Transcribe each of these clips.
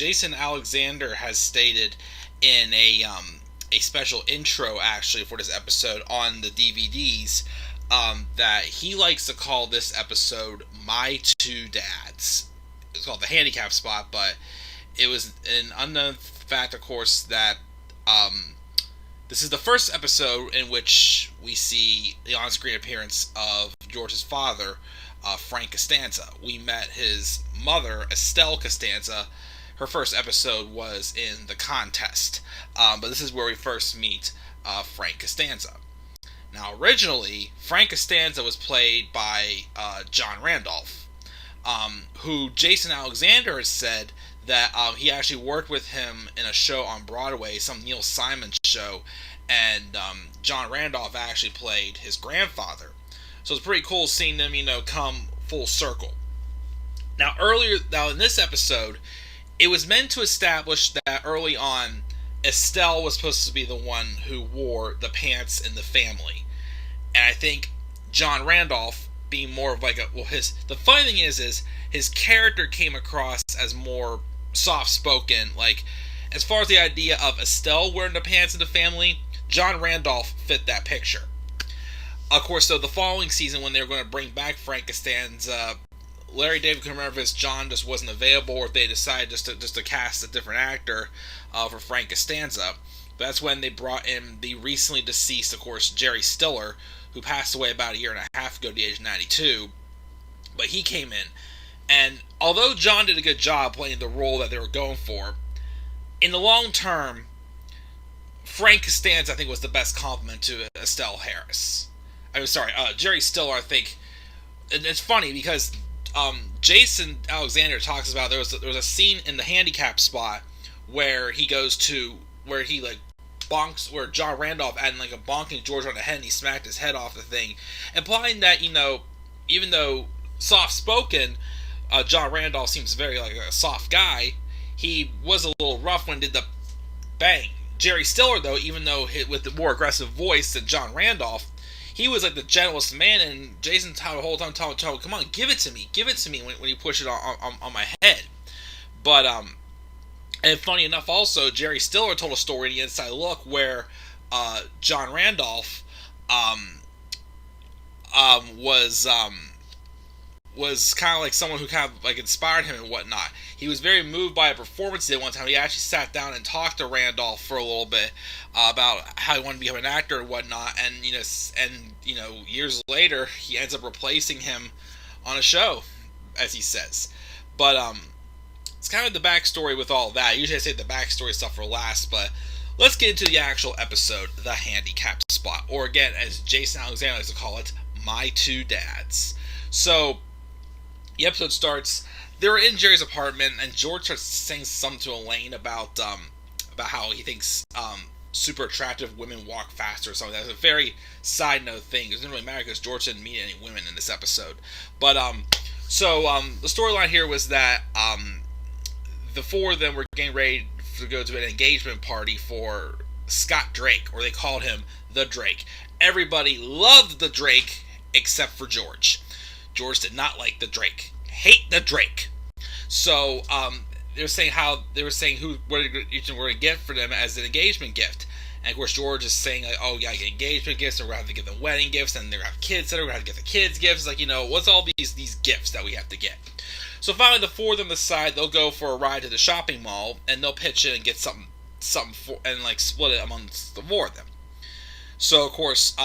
Jason Alexander has stated in a special intro actually for this episode on the DVDs that he likes to call this episode My Two Dads. It's called the Handicap Spot, but it was an unknown fact, of course, that this is the first episode in which we see the on-screen appearance of George's father, Frank Costanza. We met his mother, Estelle Costanza. Her first episode was in The Contest, but this is where we first meet Frank Costanza. Now, originally, Frank Costanza was played by John Randolph, who Jason Alexander has said that he actually worked with him in a show on Broadway, some Neil Simon show, and John Randolph actually played his grandfather. So it's pretty cool seeing them, come full circle. Now in this episode, it was meant to establish that early on, Estelle was supposed to be the one who wore the pants in the family. And I think John Randolph being more of like the funny thing is his character came across as more soft-spoken. Like, as far as the idea of Estelle wearing the pants in the family, John Randolph fit that picture. Of course, so the following season, when they were going to bring back Frank Costanza, Larry David couldn't remember if John just wasn't available or if they decided just to cast a different actor for Frank Costanza. But that's when they brought in the recently deceased, of course, Jerry Stiller, who passed away about a year and a half ago at the age of 92. But he came in. And although John did a good job playing the role that they were going for, in the long term, Frank Costanza, I think, was the best compliment to Estelle Harris. Jerry Stiller, I think. And it's funny because Jason Alexander talks about there was a scene in the Handicap Spot where he bonks, where John Randolph added like a bonking George on the head and he smacked his head off the thing, implying that, even though soft-spoken, John Randolph seems very like a soft guy, he was a little rough when he did the bang. Jerry Stiller, though, even though with the more aggressive voice than John Randolph, he was like the gentlest man, and Jason the whole time telling him, come on, give it to me, when you push it on my head. But, and funny enough also, Jerry Stiller told a story in The Inside Look where John Randolph was kind of like someone who kind of like inspired him and whatnot. He was very moved by a performance he did one time. He actually sat down and talked to Randolph for a little bit about how he wanted to become an actor and whatnot. And years later, he ends up replacing him on a show, as he says. But it's kind of the backstory with all that. Usually I say the backstory stuff for last, but let's get into the actual episode, The Handicap Spot, or again, as Jason Alexander likes to call it, My Two Dads. So the episode starts. They're in Jerry's apartment, and George starts saying something to Elaine about how he thinks super attractive women walk faster or something. That's a very side note thing. It doesn't really matter because George didn't meet any women in this episode. But the storyline here was that the four of them were getting ready to go to an engagement party for Scott Drake, or they called him the Drake. Everybody loved the Drake except for George. George did not like the Drake. Hate the Drake. So they were saying what each were going to get for them as an engagement gift. And of course George is saying like, oh, you gotta get engagement gifts, and we're going to have to give them wedding gifts, and they're going to have kids, so we're going to have to get the kids gifts. Like, what's all these gifts that we have to get? So finally the four of them decide they'll go for a ride to the shopping mall, and they'll pitch in and get something for, and like split it amongst the four of them. So of course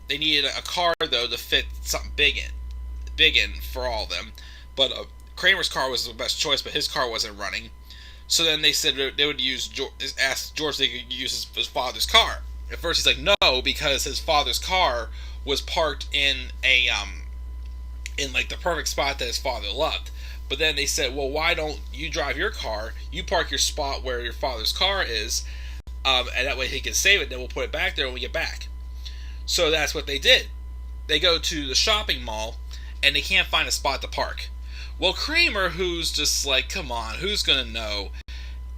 they needed a car though to fit something big in for all of them. But Kramer's car was the best choice, but his car wasn't running. So then they said they would ask George if they could use his father's car. At first he's like no, because his father's car was parked in like the perfect spot that his father loved. But then they said, well, why don't you drive your car? You park your spot where your father's car is, and that way he can save it. Then we'll put it back there when we get back. So that's what they did. They go to the shopping mall, and they can't find a spot to park. Well, Kramer, who's just like, come on, who's going to know?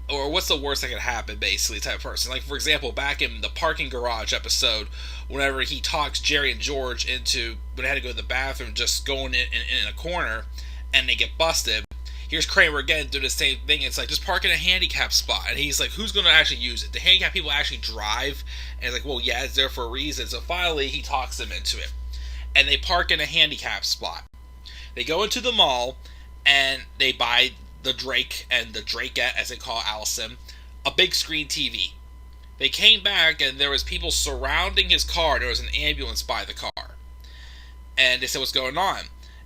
Or what's the worst that could happen, basically, type of person. Like, for example, back in the parking garage episode, whenever he talks Jerry and George into, when they had to go to the bathroom, just going in a corner, and they get busted, here's Kramer again doing the same thing. It's like, just park in a handicap spot. And he's like, who's going to actually use it? The handicap people actually drive. And it's like, well, yeah, it's there for a reason. So finally, he talks them into it. And they park in a handicap spot. They go into the mall, and they buy the Drake and the Drakette, as they call Allison, a big screen TV. They came back, and there was people surrounding his car. There was an ambulance by the car. And they said, what's going on?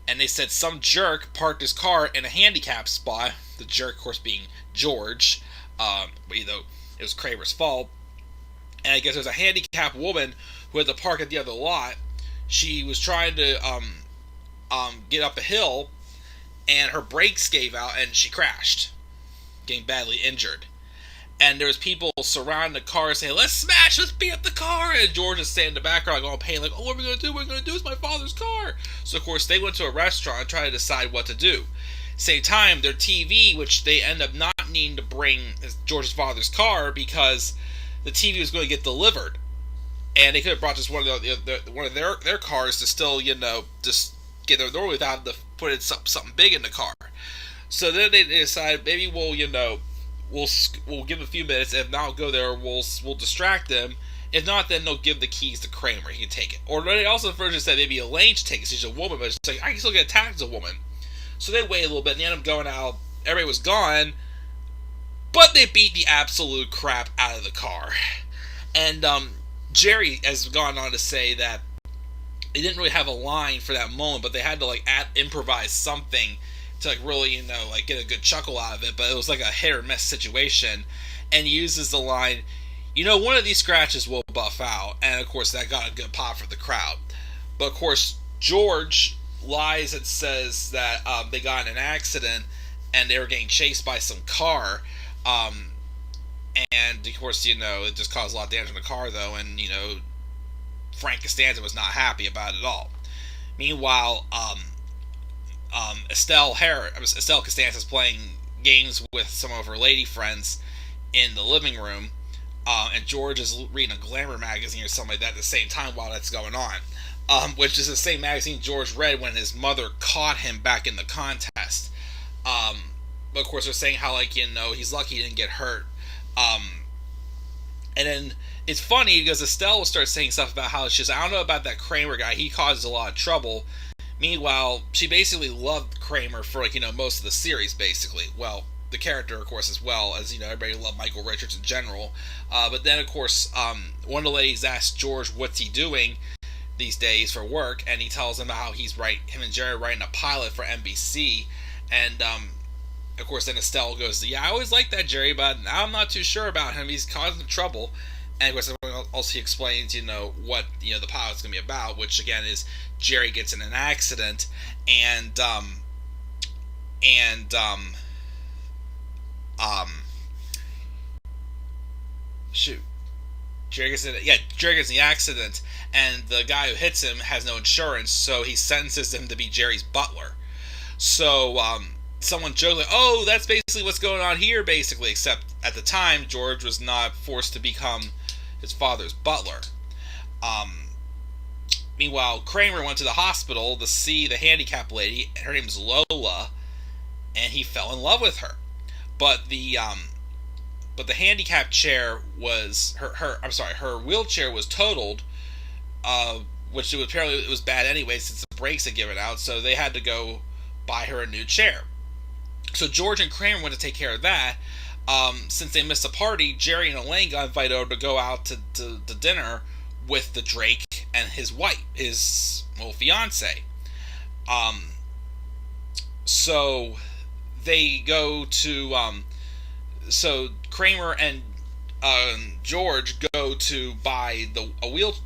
And they said some jerk parked his car in a handicap spot. The jerk, of course, being George. Though it was Kramer's fault. And I guess there was a handicapped woman who had to park at the other lot. She was trying to get up a hill, and her brakes gave out, and she crashed, getting badly injured. And there was people surrounding the car saying, let's smash, let's beat up the car. And George is standing in the background going pain, like, oh, what are we going to do? What are we going to do? It's my father's car. So, of course, they went to a restaurant and tried to decide what to do. Same time, their TV, which they end up not needing to bring George's father's car because the TV was going to get delivered. And they could have brought just one of their cars to still, just get their door without having to put in something big in the car. So then they decided, maybe we'll give them a few minutes. If not, go there. We'll distract them. If not, then they'll give the keys to Kramer. He can take it. Or they also first said maybe Elaine should take it. She's a woman, but it's like, I can still get attacked as a woman. So they wait a little bit, and they end up going out. Everybody was gone, but they beat the absolute crap out of the car. And Jerry has gone on to say that they didn't really have a line for that moment, but they had to improvise something to really, get a good chuckle out of it. But it was like a hit or miss situation. And he uses the line, one of these scratches will buff out. And of course that got a good pop for the crowd. But of course George lies and says that they got in an accident and they were getting chased by some car. And of course, it just caused a lot of damage in the car though. And, Frank Costanza was not happy about it at all. Meanwhile, Estelle Costanza is playing games with some of her lady friends in the living room, and George is reading a Glamour magazine or something like that at the same time while that's going on, which is the same magazine George read when his mother caught him back in the contest. But of course they're saying how he's lucky he didn't get hurt. And then it's funny because Estelle will start saying stuff about how she's, I don't know about that Kramer guy, he causes a lot of trouble. Meanwhile, she basically loved Kramer for most of the series, basically. Well, the character, of course, as well as everybody loved Michael Richards in general. But then, of course, one of the ladies asks George what's he doing these days for work, and he tells them how him and Jerry writing a pilot for NBC, and of course, then Estelle goes, yeah, I always liked that Jerry, but I'm not too sure about him. He's causing trouble. And of course, also he explains, what the pilot's gonna be about, which again is Jerry gets in an accident, and Jerry gets in the accident, and the guy who hits him has no insurance, so he sentences him to be Jerry's butler. So someone joked like, oh, that's basically what's going on here, basically, except at the time George was not forced to become his father's butler. Meanwhile, Kramer went to the hospital to see the handicapped lady, and her name's Lola, and he fell in love with her. But the handicap chair was her wheelchair was totaled, which apparently was bad anyway since the brakes had given out, so they had to go buy her a new chair. So George and Kramer went to take care of that. Since they missed a party, Jerry and Elaine got invited over to go out to dinner with the Drake and his wife, his fiance. So they go to so Kramer and George go to buy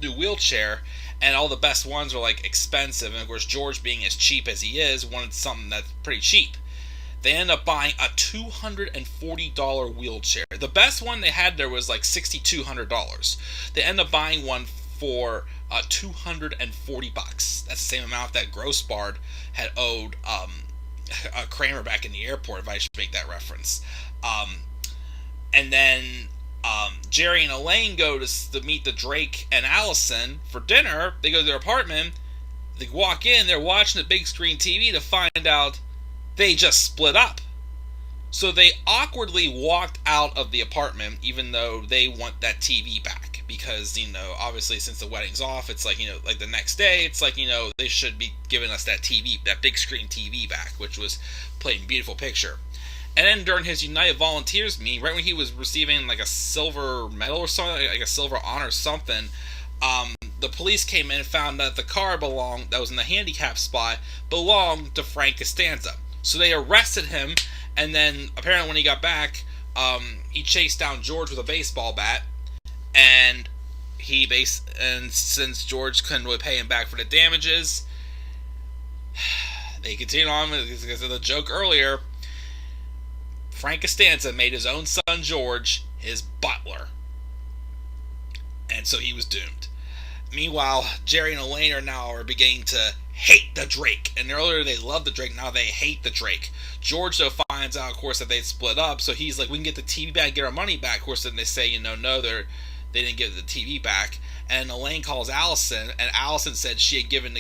new wheelchair, and all the best ones are expensive, and of course George, being as cheap as he is, wanted something that's pretty cheap. They end up buying a $240 wheelchair. The best one they had there was $6,200. They end up buying one for $240. That's the same amount that Grossbard had owed Kramer back in the airport, if I should make that reference. And then Jerry and Elaine go to meet the Drake and Allison for dinner. They go to their apartment. They walk in. They're watching the big screen TV to find out they just split up. So they awkwardly walked out of the apartment, even though they want that TV back. Because, obviously since the wedding's off, it's like, like the next day, it's like, they should be giving us that TV, that big screen TV back, which was playing beautiful picture. And then during his United Volunteers meeting, right when he was receiving like a silver medal or something, like a silver honor or something, the police came in and found that the car that was in the handicap spot belonged to Frank Costanza. So they arrested him, and then apparently when he got back, he chased down George with a baseball bat, and since George couldn't really pay him back for the damages, they continued on because of the joke earlier. Frank Costanza made his own son George his butler, and so he was doomed. Meanwhile, Jerry and Elaine are beginning to hate the Drake. And earlier they loved the Drake, now they hate the Drake. George, though, finds out, of course, that they'd split up, so he's like, we can get the TV back, get our money back. Of course, then they say, no, they didn't get the TV back. And Elaine calls Allison, and Allison said she had given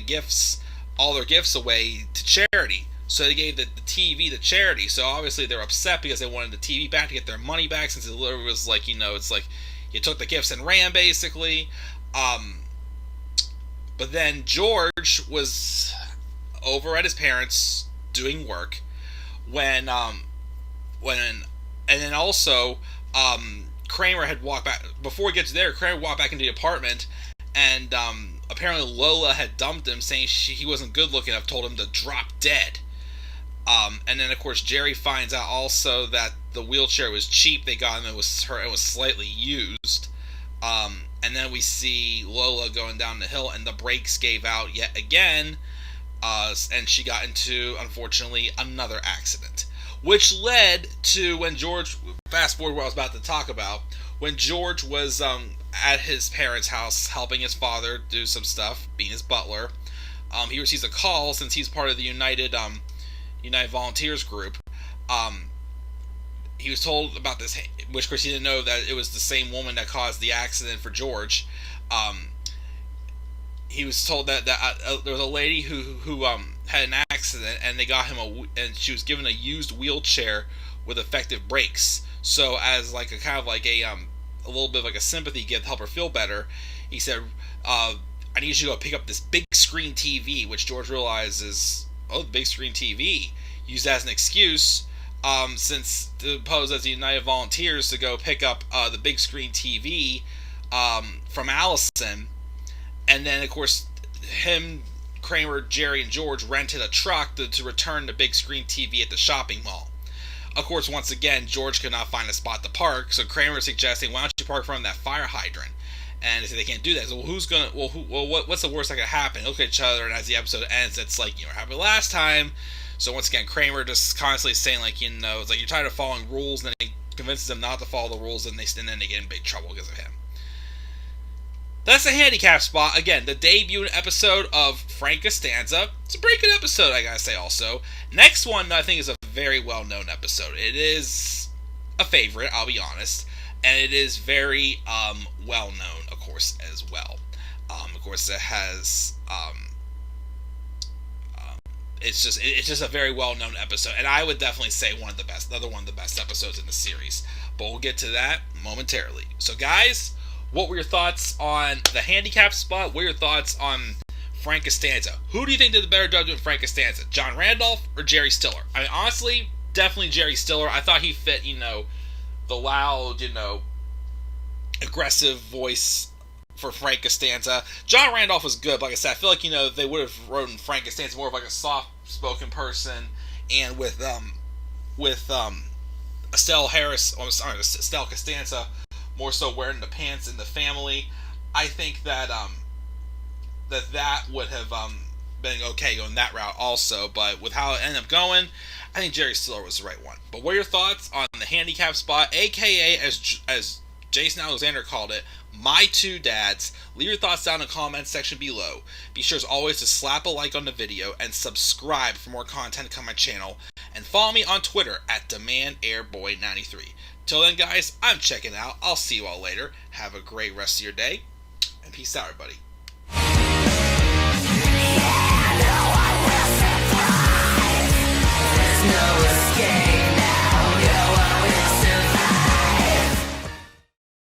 all their gifts away to charity. So they gave the TV to charity. So obviously they're upset because they wanted the TV back to get their money back, since it literally was like, it's like you took the gifts and ran, basically. But then George was over at his parents doing work and then also Kramer had walked back before he gets there. Kramer walked back into the apartment, and apparently Lola had dumped him, saying he wasn't good looking enough, told him to drop dead. And then of course Jerry finds out also that the wheelchair was cheap. They got him. It was slightly used. And then we see Lola going down the hill, and the brakes gave out yet again, and she got into, unfortunately, another accident. Which led to when George, fast forward what I was about to talk about, when George was at his parents' house helping his father do some stuff, being his butler, he receives a call, since he's part of the United Volunteers group. He was told about this, which of course he didn't know that it was the same woman that caused the accident for George. He was told that there was a lady who had an accident, and they got him and she was given a used wheelchair with effective brakes. So as like a kind of like a little bit of like a sympathy gift to help her feel better, he said, "I need you to go pick up this big screen TV," which George realizes, the big screen TV, used as an excuse. Since to pose as the United Volunteers to go pick up the big screen TV from Allison, and then of course him, Kramer, Jerry, and George rented a truck to return the big screen TV at the shopping mall. Of course, once again, George could not find a spot to park, so Kramer is suggesting, why don't you park in front of that fire hydrant? And they say they can't do that. So what's the worst that could happen? Look at each other, and as the episode ends, it's like, what happened last time? So once again, Kramer just constantly saying, like, it's like you're tired of following rules, and then he convinces them not to follow the rules, and then they get in big trouble because of him. That's the Handicap Spot. Again, the debut episode of Frank Costanza. It's a pretty good episode, I gotta say, also. Next one, I think, is a very well-known episode. It is a favorite, I'll be honest, and it is very well-known, of course, as well. Of course, it has... It's just a very well-known episode, and I would definitely say another one of the best episodes in the series. But we'll get to that momentarily. So, guys, what were your thoughts on the Handicap Spot? What were your thoughts on Frank Costanza? Who do you think did the better job doing Frank Costanza? John Randolph or Jerry Stiller? I mean, honestly, definitely Jerry Stiller. I thought he fit, the loud, aggressive voice for Frank Costanza. John Randolph was good, but like I said, I feel like, they would have written Frank Costanza more of like a soft-spoken person, and with Estelle Costanza more so wearing the pants in the family. I think that that would have been okay going that route also, but with how it ended up going, I think Jerry Stiller was the right one. But what are your thoughts on the Handicap Spot, aka as Jason Alexander called it, My Two Dads? Leave your thoughts down in the comments section below. Be sure as always to slap a like on the video and subscribe for more content to come on my channel. And follow me on Twitter at DemandAirBoy93. Till then, guys, I'm checking out. I'll see you all later. Have a great rest of your day. And peace out, everybody.